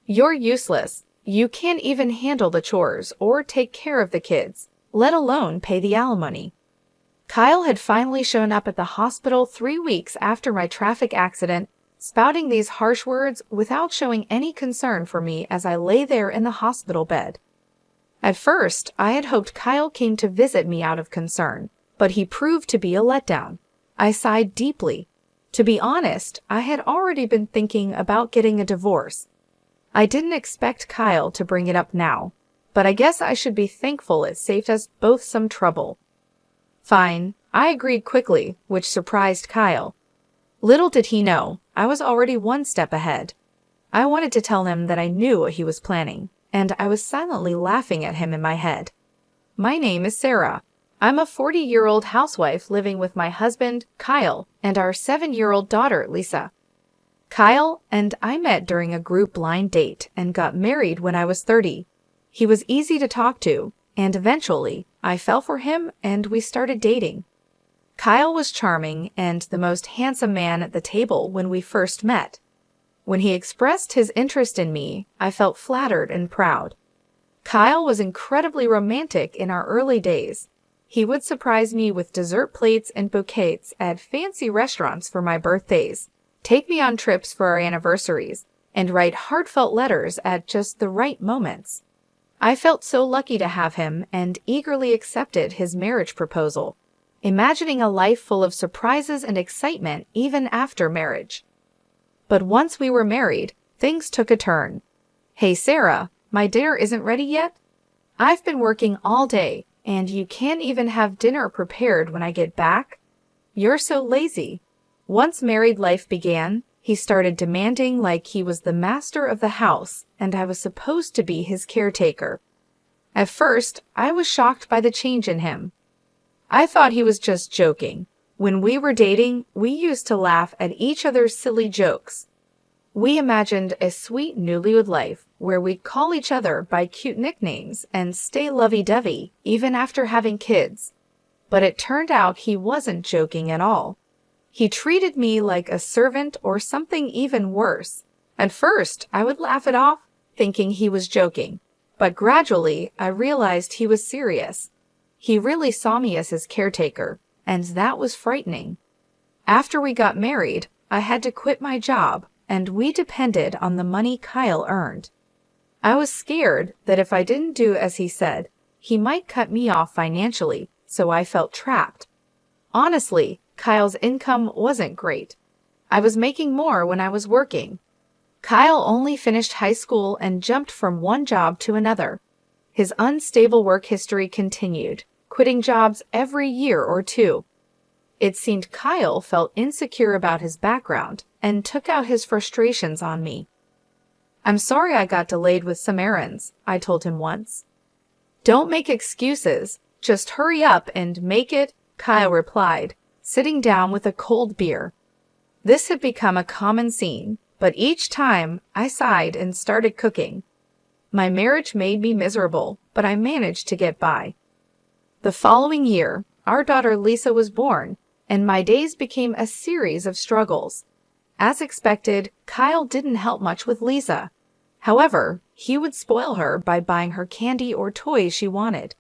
You're useless. You can't even handle the chores or take care of the kids, let alone pay the alimony. Kyle had finally shown up at the hospital 3 weeks after my traffic accident, spouting these harsh words without showing any concern for me as I lay there in the hospital bed. At first, I had hoped Kyle came to visit me out of concern, but he proved to be a letdown. I sighed deeply. To be honest, I had already been thinking about getting a divorce. I didn't expect Kyle to bring it up now, but I guess I should be thankful it saved us both some trouble. Fine, I agreed quickly, which surprised Kyle. Little did he know, I was already one step ahead. I wanted to tell him that I knew what he was planning, and I was silently laughing at him in my head. My name is Sarah. I'm a 40-year-old housewife living with my husband, Kyle, and our 7-year-old daughter, Lisa. Kyle and I met during a group blind date and got married when I was 30. He was easy to talk to, and eventually, I fell for him and we started dating. Kyle was charming and the most handsome man at the table when we first met. When he expressed his interest in me, I felt flattered and proud. Kyle was incredibly romantic in our early days. He would surprise me with dessert plates and bouquets at fancy restaurants for my birthdays, take me on trips for our anniversaries, and write heartfelt letters at just the right moments. I felt so lucky to have him and eagerly accepted his marriage proposal, imagining a life full of surprises and excitement even after marriage. But once we were married, things took a turn. Hey Sarah, my dinner isn't ready yet? I've been working all day, and you can't even have dinner prepared when I get back? You're so lazy. Once married life began, he started demanding like he was the master of the house and I was supposed to be his caretaker. At first, I was shocked by the change in him. I thought he was just joking. When we were dating, we used to laugh at each other's silly jokes. We imagined a sweet newlywed life where we'd call each other by cute nicknames and stay lovey-dovey even after having kids. But it turned out he wasn't joking at all. He treated me like a servant or something even worse. At first, I would laugh it off, thinking he was joking. But gradually, I realized he was serious. He really saw me as his caretaker, and that was frightening. After we got married, I had to quit my job, and we depended on the money Kyle earned. I was scared that if I didn't do as he said, he might cut me off financially, so I felt trapped. Honestly, Kyle's income wasn't great. I was making more when I was working. Kyle only finished high school and jumped from one job to another. His unstable work history continued, quitting jobs every year or two. It seemed Kyle felt insecure about his background and took out his frustrations on me. I'm sorry I got delayed with some errands, I told him once. Don't make excuses, just hurry up and make it, Kyle replied, sitting down with a cold beer. This had become a common scene, but each time I sighed and started cooking. My marriage made me miserable, but I managed to get by. The following year, our daughter Lisa was born, and my days became a series of struggles. As expected, Kyle didn't help much with Lisa. However, he would spoil her by buying her candy or toys she wanted.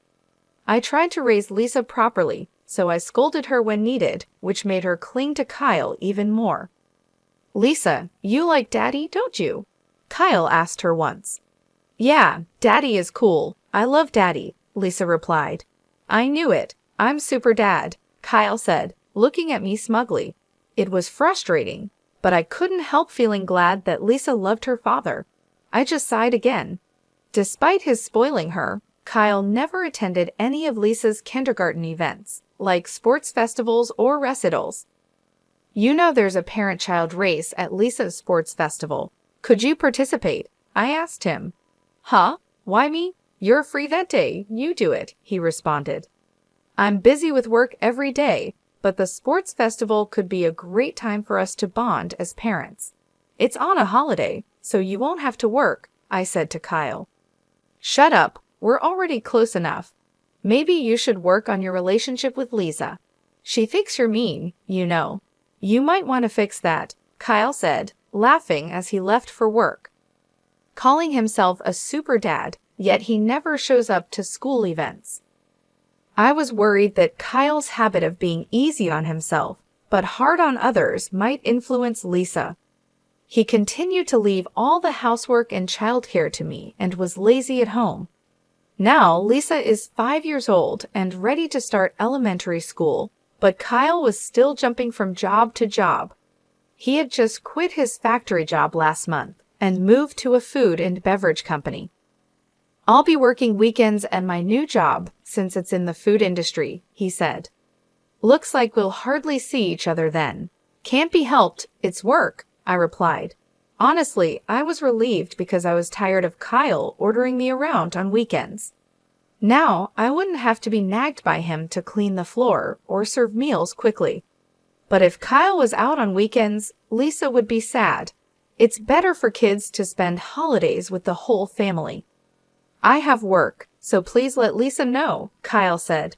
I tried to raise Lisa properly, so I scolded her when needed, which made her cling to Kyle even more. Lisa, you like Daddy, don't you? Kyle asked her once. Yeah, Daddy is cool. I love Daddy, Lisa replied. I knew it. I'm super dad, Kyle said, looking at me smugly. It was frustrating, but I couldn't help feeling glad that Lisa loved her father. I just sighed again. Despite his spoiling her, Kyle never attended any of Lisa's kindergarten events, like sports festivals or recitals. You know there's a parent-child race at Lisa's sports festival. Could you participate? I asked him. Huh? Why me? You're free that day. You do it, he responded. I'm busy with work every day, but the sports festival could be a great time for us to bond as parents. It's on a holiday, so you won't have to work, I said to Kyle. Shut up. We're already close enough. Maybe you should work on your relationship with Lisa. She thinks you're mean, you know. You might want to fix that, Kyle said, laughing as he left for work. calling himself a super dad, yet he never shows up to school events. I was worried that Kyle's habit of being easy on himself, but hard on others, might influence Lisa. He continued to leave all the housework and childcare to me and was lazy at home. Now, Lisa is 5 years old and ready to start elementary school, but Kyle was still jumping from job to job. He had just quit his factory job last month and moved to a food and beverage company. "I'll be working weekends at my new job since it's in the food industry," he said. "Looks like we'll hardly see each other then." "Can't be helped, it's work," I replied. Honestly, I was relieved because I was tired of Kyle ordering me around on weekends. Now, I wouldn't have to be nagged by him to clean the floor or serve meals quickly. But if Kyle was out on weekends, Lisa would be sad. It's better for kids to spend holidays with the whole family. "I have work, so please let Lisa know," Kyle said.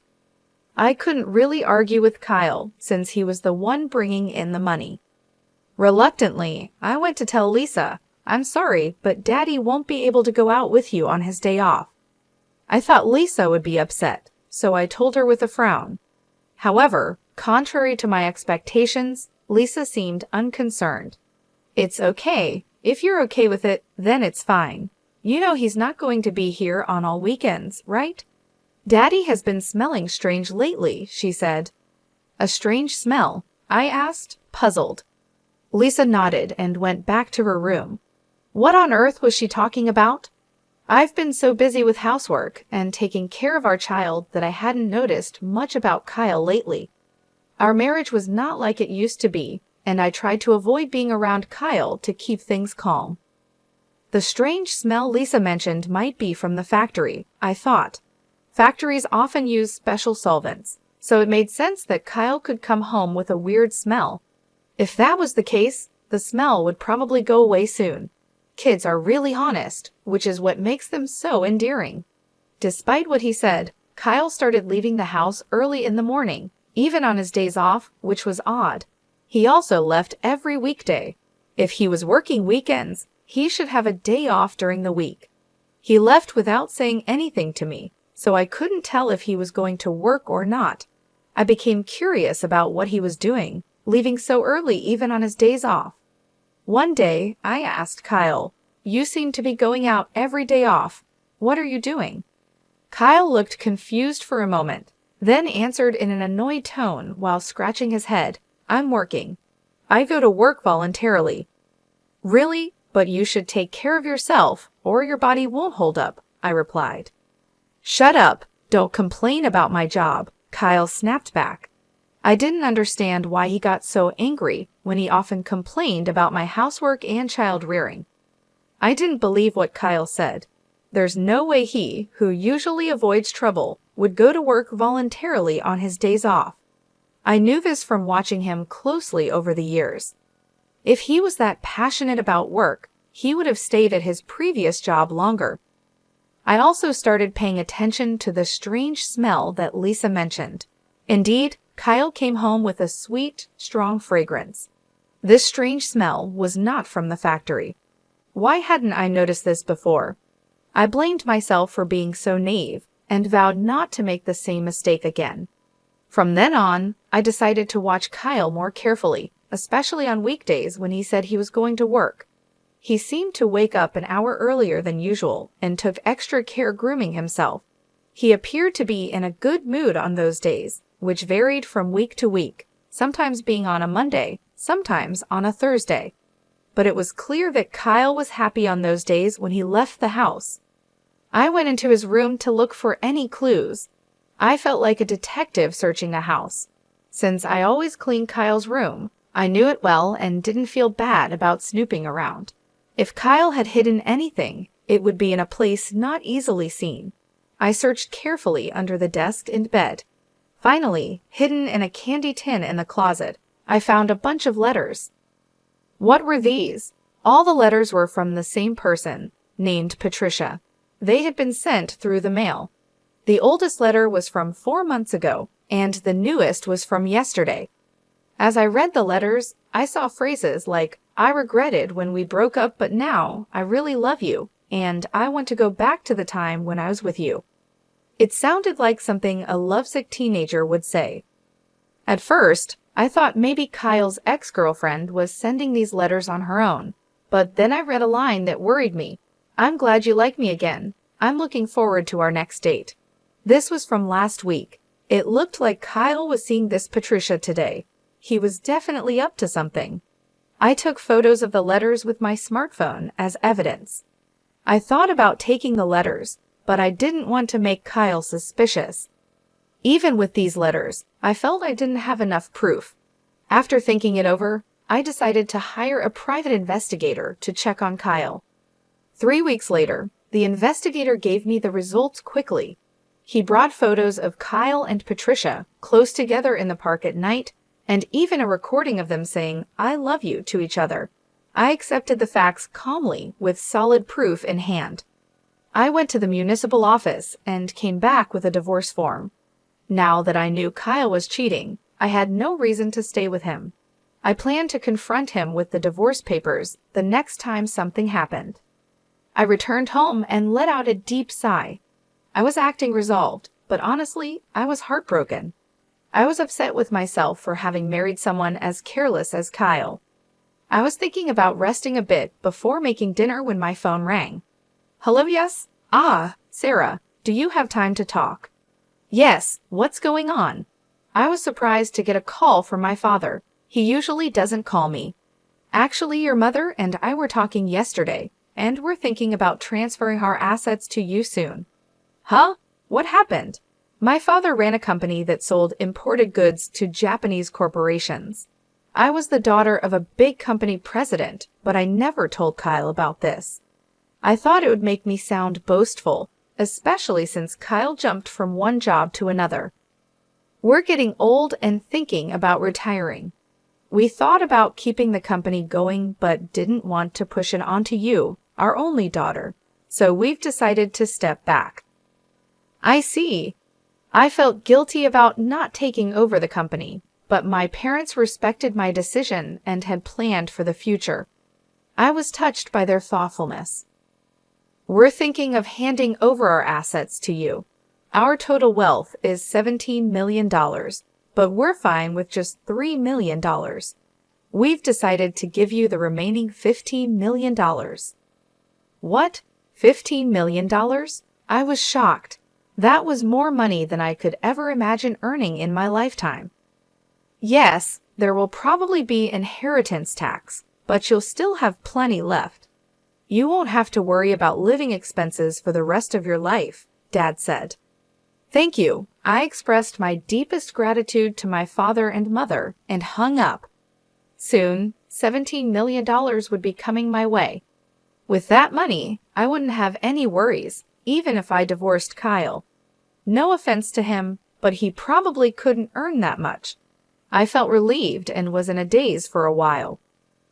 I couldn't really argue with Kyle since he was the one bringing in the money. Reluctantly, I went to tell Lisa, "I'm sorry, but Daddy won't be able to go out with you on his day off." I thought Lisa would be upset, so I told her with a frown. However, contrary to my expectations, Lisa seemed unconcerned. "It's okay. If you're okay with it, then it's fine. You know he's not going to be here on all weekends, right?" "Daddy has been smelling strange lately," she said. "A strange smell?" I asked, puzzled. Lisa nodded and went back to her room. What on earth was she talking about? I've been so busy with housework and taking care of our child that I hadn't noticed much about Kyle lately. Our marriage was not like it used to be, and I tried to avoid being around Kyle to keep things calm. The strange smell Lisa mentioned might be from the factory, I thought. Factories often use special solvents, so it made sense that Kyle could come home with a weird smell. If that was the case, the smell would probably go away soon. Kids are really honest, which is what makes them so endearing. Despite what he said, Kyle started leaving the house early in the morning, even on his days off, which was odd. He also left every weekday. If he was working weekends, he should have a day off during the week. He left without saying anything to me, so I couldn't tell if he was going to work or not. I became curious about what he was doing, leaving so early even on his days off. One day, I asked Kyle, "You seem to be going out every day off. What are you doing?" Kyle looked confused for a moment, then answered in an annoyed tone while scratching his head, "I'm working. I go to work voluntarily." "Really? But you should take care of yourself, or your body won't hold up," I replied. "Shut up. Don't complain about my job," Kyle snapped back. I didn't understand why he got so angry when he often complained about my housework and child rearing. I didn't believe what Kyle said. There's no way he, who usually avoids trouble, would go to work voluntarily on his days off. I knew this from watching him closely over the years. If he was that passionate about work, he would have stayed at his previous job longer. I also started paying attention to the strange smell that Lisa mentioned. Indeed, Kyle came home with a sweet, strong fragrance. This strange smell was not from the factory. Why hadn't I noticed this before? I blamed myself for being so naive and vowed not to make the same mistake again. From then on, I decided to watch Kyle more carefully, especially on weekdays when he said he was going to work. He seemed to wake up an hour earlier than usual and took extra care grooming himself. He appeared to be in a good mood on those days, which varied from week to week, sometimes being on a Monday, sometimes on a Thursday. But it was clear that Kyle was happy on those days when he left the house. I went into his room to look for any clues. I felt like a detective searching the house. Since I always cleaned Kyle's room, I knew it well and didn't feel bad about snooping around. If Kyle had hidden anything, it would be in a place not easily seen. I searched carefully under the desk and bed. Finally, hidden in a candy tin in the closet, I found a bunch of letters. What were these? All the letters were from the same person, named Patricia. They had been sent through the mail. The oldest letter was from 4 months ago, and the newest was from yesterday. As I read the letters, I saw phrases like, I regretted when we broke up, but now I really love you, and I want to go back to the time when I was with you." It sounded like something a lovesick teenager would say. At first, I thought maybe Kyle's ex-girlfriend was sending these letters on her own, but then I read a line that worried me. "I'm glad you like me again. I'm looking forward to our next date." This was from last week. It looked like Kyle was seeing this Patricia today. He was definitely up to something. I took photos of the letters with my smartphone as evidence. I thought about taking the letters, but I didn't want to make Kyle suspicious. Even with these letters, I felt I didn't have enough proof. After thinking it over, I decided to hire a private investigator to check on Kyle. 3 weeks later, the investigator gave me the results quickly. He brought photos of Kyle and Patricia close together in the park at night, and even a recording of them saying, "I love you" to each other. I accepted the facts calmly with solid proof in hand. I went to the municipal office and came back with a divorce form. Now that I knew Kyle was cheating, I had no reason to stay with him. I planned to confront him with the divorce papers the next time something happened. I returned home and let out a deep sigh. I was acting resolved, but honestly, I was heartbroken. I was upset with myself for having married someone as careless as Kyle. I was thinking about resting a bit before making dinner when my phone rang. "Hello, yes? Ah, Sarah, do you have time to talk?" "Yes, what's going on?" I was surprised to get a call from my father. He usually doesn't call me. "Actually, your mother and I were talking yesterday, and we're thinking about transferring our assets to you soon." "Huh? What happened?" My father ran a company that sold imported goods to Japanese corporations. I was the daughter of a big company president, but I never told Kyle about this. I thought it would make me sound boastful, especially since Kyle jumped from one job to another. We're getting old and thinking about retiring. We thought about keeping the company going, but didn't want to push it onto you, our only daughter, so we've decided to step back. I see. I felt guilty about not taking over the company, but my parents respected my decision and had planned for the future. I was touched by their thoughtfulness. We're thinking of handing over our assets to you. Our total wealth is $17 million, but we're fine with just $3 million. We've decided to give you the remaining $15 million. What? $15 million? I was shocked. That was more money than I could ever imagine earning in my lifetime. Yes, there will probably be inheritance tax, but you'll still have plenty left. You won't have to worry about living expenses for the rest of your life, Dad said. Thank you. I expressed my deepest gratitude to my father and mother and hung up. Soon, $17 million would be coming my way. With that money, I wouldn't have any worries, even if I divorced Kyle. No offense to him, but he probably couldn't earn that much. I felt relieved and was in a daze for a while.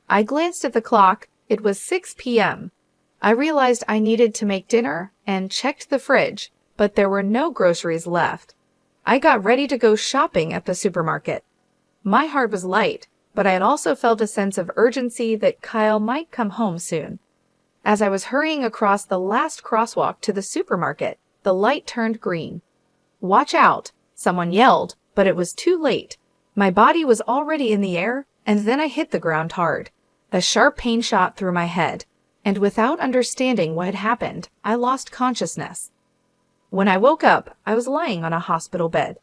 I glanced at the clock. It was 6 p.m. I realized I needed to make dinner and checked the fridge, but there were no groceries left. I got ready to go shopping at the supermarket. My heart was light, but I had also felt a sense of urgency that Kyle might come home soon. As I was hurrying across the last crosswalk to the supermarket, the light turned green. "Watch out!" someone yelled, but it was too late. My body was already in the air, and then I hit the ground hard. A sharp pain shot through my head, and without understanding what had happened, I lost consciousness. When I woke up, I was lying on a hospital bed.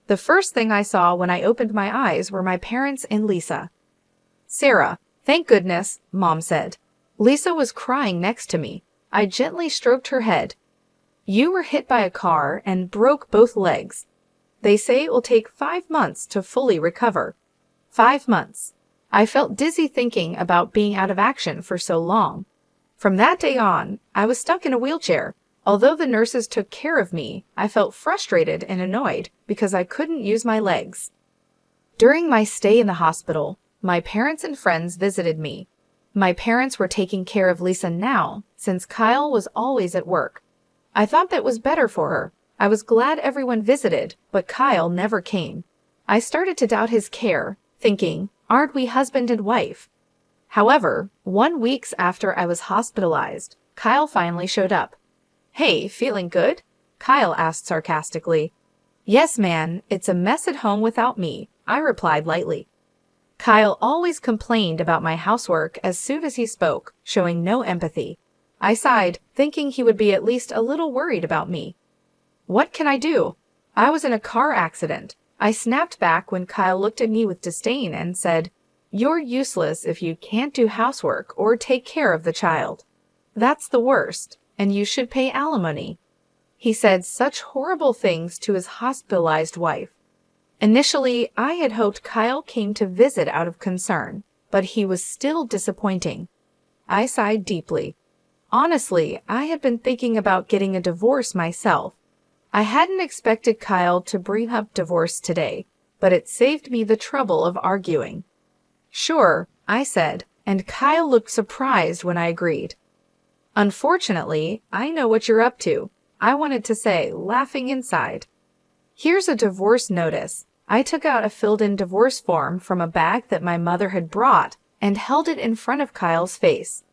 The first thing I saw when I opened my eyes were my parents and Lisa. "Sarah, thank goodness," Mom said. Lisa was crying next to me. I gently stroked her head. "You were hit by a car and broke both legs. They say it will take 5 months to fully recover." 5 months. I felt dizzy thinking about being out of action for so long. From that day on, I was stuck in a wheelchair. Although the nurses took care of me, I felt frustrated and annoyed because I couldn't use my legs. During my stay in the hospital, my parents and friends visited me. My parents were taking care of Lisa now, since Kyle was always at work. I thought that was better for her. I was glad everyone visited, but Kyle never came. I started to doubt his care, thinking, aren't we husband and wife? However, 1 week after I was hospitalized, Kyle finally showed up. "Hey, feeling good?" Kyle asked sarcastically. "Yes, man, it's a mess at home without me," I replied lightly. Kyle always complained about my housework as soon as he spoke, showing no empathy. I sighed, thinking he would be at least a little worried about me. "What can I do? I was in a car accident." I snapped back when Kyle looked at me with disdain and said, "You're useless if you can't do housework or take care of the child. That's the worst, and you should pay alimony." He said such horrible things to his hospitalized wife. Initially, I had hoped Kyle came to visit out of concern, but he was still disappointing. I sighed deeply. Honestly, I had been thinking about getting a divorce myself. I hadn't expected Kyle to bring up divorce today, but it saved me the trouble of arguing. "Sure," I said, and Kyle looked surprised when I agreed. "Unfortunately, I know what you're up to," I wanted to say, laughing inside. "Here's a divorce notice." I took out a filled-in divorce form from a bag that my mother had brought and held it in front of Kyle's face.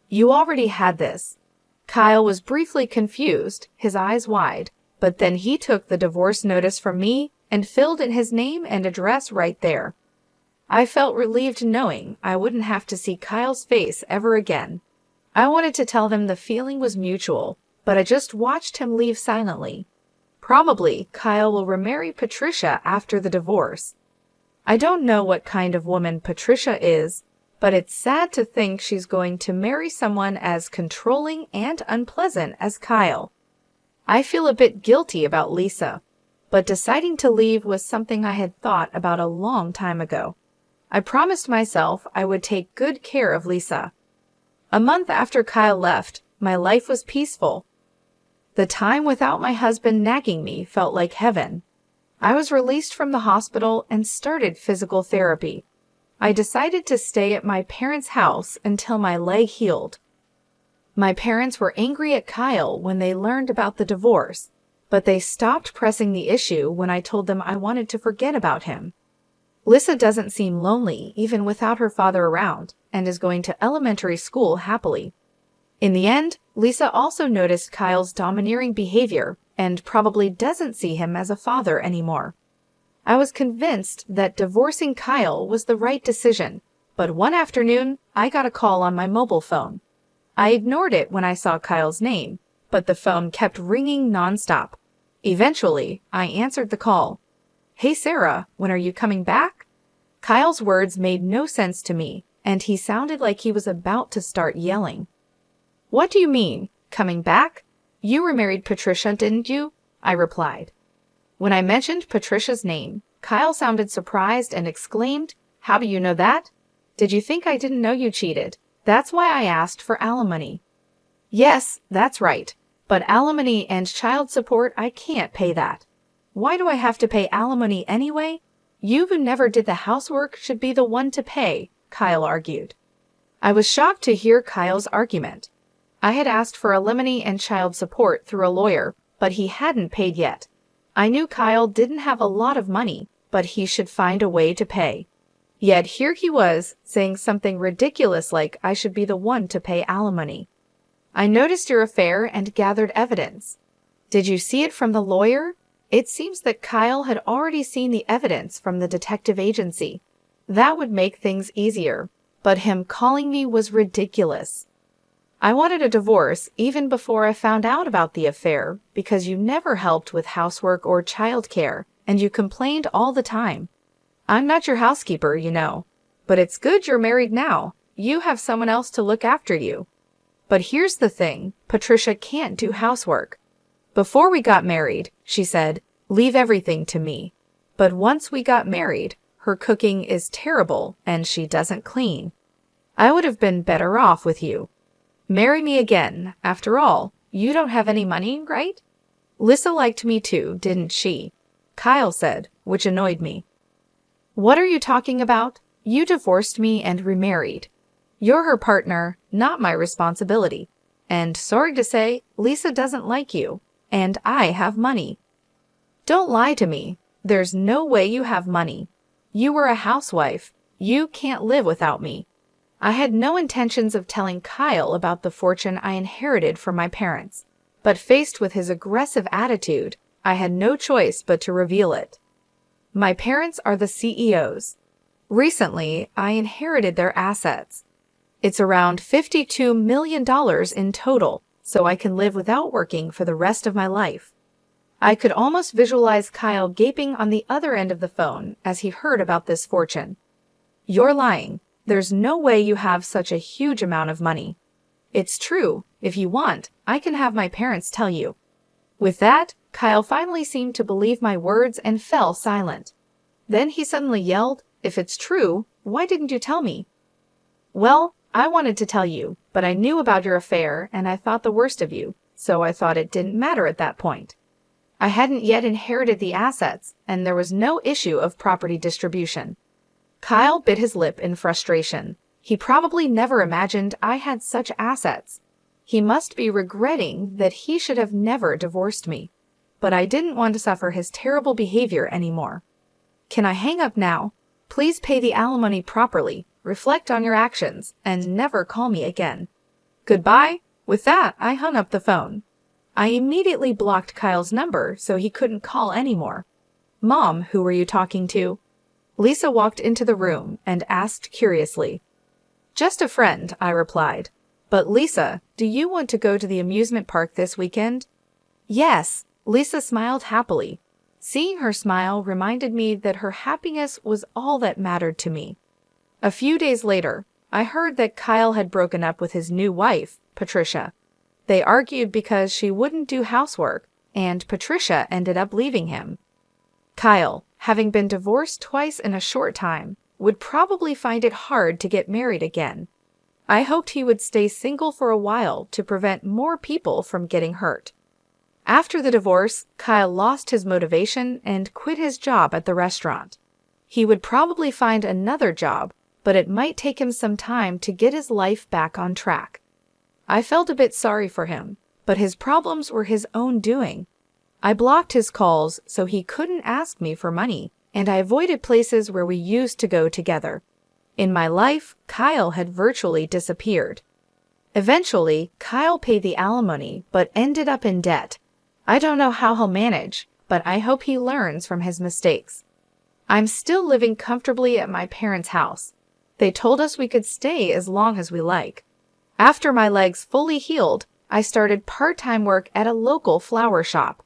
"You already had this." Kyle was briefly confused, his eyes wide, but then he took the divorce notice from me and filled in his name and address right there. I felt relieved knowing I wouldn't have to see Kyle's face ever again. I wanted to tell him the feeling was mutual, but I just watched him leave silently. Probably Kyle will remarry Patricia after the divorce. I don't know what kind of woman Patricia is, but it's sad to think she's going to marry someone as controlling and unpleasant as Kyle. I feel a bit guilty about Lisa, but deciding to leave was something I had thought about a long time ago. I promised myself I would take good care of Lisa. A month after Kyle left, my life was peaceful. The time without my husband nagging me felt like heaven. I was released from the hospital and started physical therapy. I decided to stay at my parents' house until my leg healed. My parents were angry at Kyle when they learned about the divorce, but they stopped pressing the issue when I told them I wanted to forget about him. Lisa doesn't seem lonely even without her father around and is going to elementary school happily. In the end, Lisa also noticed Kyle's domineering behavior and probably doesn't see him as a father anymore. I was convinced that divorcing Kyle was the right decision, but one afternoon, I got a call on my mobile phone. I ignored it when I saw Kyle's name, but the phone kept ringing nonstop. Eventually, I answered the call. "Hey Sarah, when are you coming back?" Kyle's words made no sense to me, and he sounded like he was about to start yelling. "What do you mean, coming back? You remarried Patricia, didn't you?" I replied. When I mentioned Patricia's name, Kyle sounded surprised and exclaimed, "How do you know that? Did you think I didn't know you cheated? That's why I asked for alimony." "Yes, that's right. But alimony and child support, I can't pay that." "Why do I have to pay alimony anyway? You who never did the housework should be the one to pay," Kyle argued. I was shocked to hear Kyle's argument. I had asked for alimony and child support through a lawyer, but he hadn't paid yet. I knew Kyle didn't have a lot of money, but he should find a way to pay. Yet here he was, saying something ridiculous like I should be the one to pay alimony. "I noticed your affair and gathered evidence." "Did you see it from the lawyer?" It seems that Kyle had already seen the evidence from the detective agency. That would make things easier, but him calling me was ridiculous. I wanted a divorce even before I found out about the affair because you never helped with housework or childcare, and you complained all the time. I'm not your housekeeper, you know. But it's good you're married now. You have someone else to look after you. But here's the thing, Patricia can't do housework. Before we got married, she said, leave everything to me. But once we got married, her cooking is terrible and she doesn't clean. I would have been better off with you. Marry me again. After all, you don't have any money, right? Lisa liked me too, didn't she? Kyle said, which annoyed me. What are you talking about? You divorced me and remarried. You're her partner, not my responsibility. And sorry to say, Lisa doesn't like you, and I have money. Don't lie to me. There's no way you have money. You were a housewife. You can't live without me. I had no intentions of telling Kyle about the fortune I inherited from my parents, but faced with his aggressive attitude, I had no choice but to reveal it. My parents are the CEOs. Recently, I inherited their assets. It's around $52 million in total, so I can live without working for the rest of my life. I could almost visualize Kyle gaping on the other end of the phone as he heard about this fortune. "You're lying. There's no way you have such a huge amount of money." "It's true. If you want, I can have my parents tell you." With that, Kyle finally seemed to believe my words and fell silent. Then he suddenly yelled, "If it's true, why didn't you tell me?" "Well, I wanted to tell you, but I knew about your affair and I thought the worst of you, so I thought it didn't matter at that point. I hadn't yet inherited the assets, and there was no issue of property distribution." Kyle bit his lip in frustration. He probably never imagined I had such assets. He must be regretting that he should have never divorced me. But I didn't want to suffer his terrible behavior anymore. "Can I hang up now? Please pay the alimony properly, reflect on your actions, and never call me again. Goodbye." With that, I hung up the phone. I immediately blocked Kyle's number so he couldn't call anymore. "Mom, who were you talking to?" Lisa walked into the room and asked curiously. "Just a friend," I replied. "But Lisa, do you want to go to the amusement park this weekend?" "Yes." Lisa smiled happily. Seeing her smile reminded me that her happiness was all that mattered to me. A few days later, I heard that Kyle had broken up with his new wife, Patricia. They argued because she wouldn't do housework, and Patricia ended up leaving him. Kyle, having been divorced twice in a short time, would probably find it hard to get married again. I hoped he would stay single for a while to prevent more people from getting hurt. After the divorce, Kyle lost his motivation and quit his job at the restaurant. He would probably find another job, but it might take him some time to get his life back on track. I felt a bit sorry for him, but his problems were his own doing. I blocked his calls so he couldn't ask me for money, and I avoided places where we used to go together. In my life, Kyle had virtually disappeared. Eventually, Kyle paid the alimony but ended up in debt. I don't know how he'll manage, but I hope he learns from his mistakes. I'm still living comfortably at my parents' house. They told us we could stay as long as we like. After my legs fully healed, I started part-time work at a local flower shop.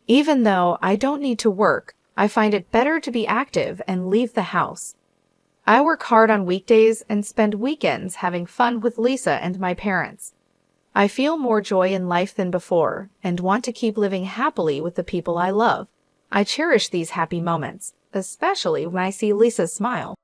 Even though I don't need to work, I find it better to be active and leave the house. I work hard on weekdays and spend weekends having fun with Lisa and my parents. I feel more joy in life than before and want to keep living happily with the people I love. I cherish these happy moments, especially when I see Lisa's smile.